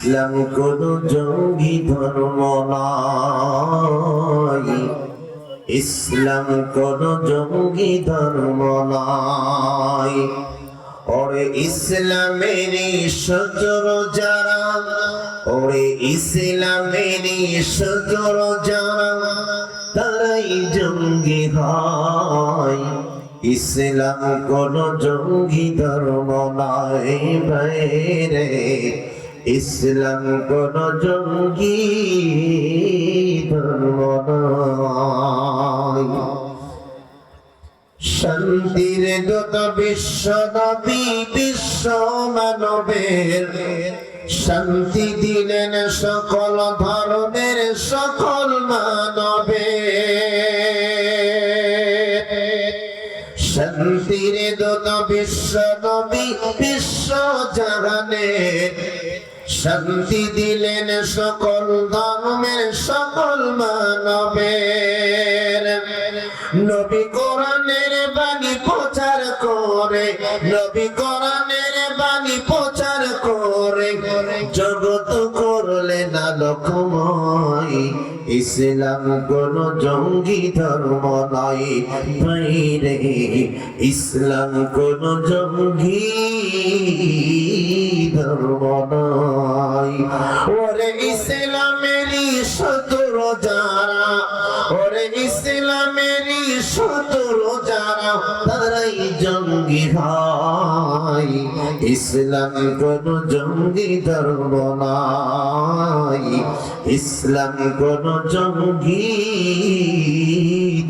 ইসলাম কোন জঙ্গি ধর্ম নয়, ইসলাম কোন জঙ্গি ধর্ম নয়। ওরে ইসলামেরই সজর যারা, ওরে ইসলামেরই সজর যারা, তারাই জঙ্গি হয়। ইসলাম কোন জঙ্গি ধর্ম নয় ভাইরে, ইসলাম কোন জঙ্গি ধর্ম নয়। শান্তির দূত বিশ্ব নবী, বিশ্ব মানবের শান্তি দিলেন সকল ধর্মের সকল মানবের। শান্তির দূত বিশ্ব নবী, বিশ্ব জাহানের শান্তি দিলেন সকল ধর্মের সকল মানবের। নবী কোরআনের বাণী প্রচার করে, নবী কোরআনের বাণী প্রচার করে জগৎ করলেন আলোকময়। ইসলাম কোন জঙ্গি ধর্ম নয় ভাইরে, ইসলাম কোন জঙ্গি ধর্ম নয়। ওরে ইসলামেরই শত্রু যারা, ওরে ইসলামেরই শত্রু যারা, তারাই জঙ্গি হয়। ইসলাম কোন জঙ্গি ধর্ম নয়, ইসলাম কোন জঙ্গি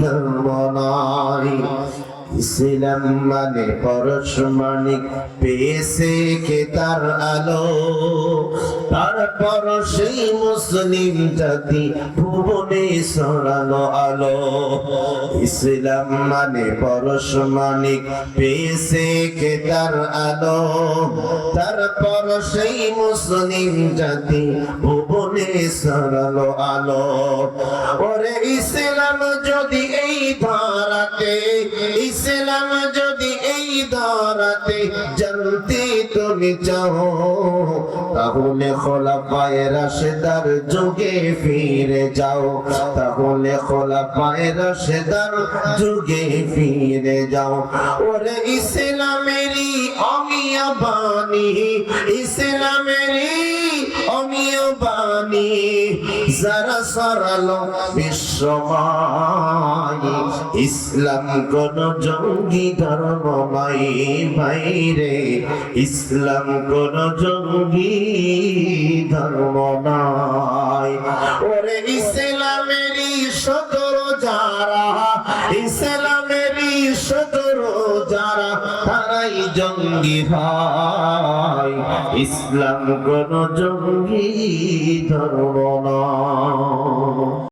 ধর্ম নয়। ইসলাম মানে পরশমণিক পেয়েছে কে তার আলো, তারপর সেই মুসলিম জাতি ভুবনে ছড়ানো আলো। ইসলাম মানে পরশমণিক পেয়েছে কে তার আলো, তারপর সেই মুসলিম জাতি ভুবনে ছড়ানো আলো। ওরে ইসলাম যদি এই ধরাতে, ইসলাম যদি এই ধরাতে জানতে তুমি চাও, তাহলে খোলাফায়ে রাশেদার যুগে ফিরে যাও, তাহলে খোলাফায়ে রাশেদার যুগে ফিরে যাও। ওরে ইসলামেরই অমিয়া বাণী, ইসলামেরই অমিয়া বাণী যারা ছড়ালো বিশ্বময়। ইসলাম কোন জঙ্গি ধর্ম নয় ভাইরে, ইসলাম কোন জঙ্গি ধর্ম নয়। ওরে ইসলামেরই শত্রু যারা, ইসলামেরই শত্রু যারা, তারাই জঙ্গি হয়। ইসলাম কোন জঙ্গি ধর্ম নয়।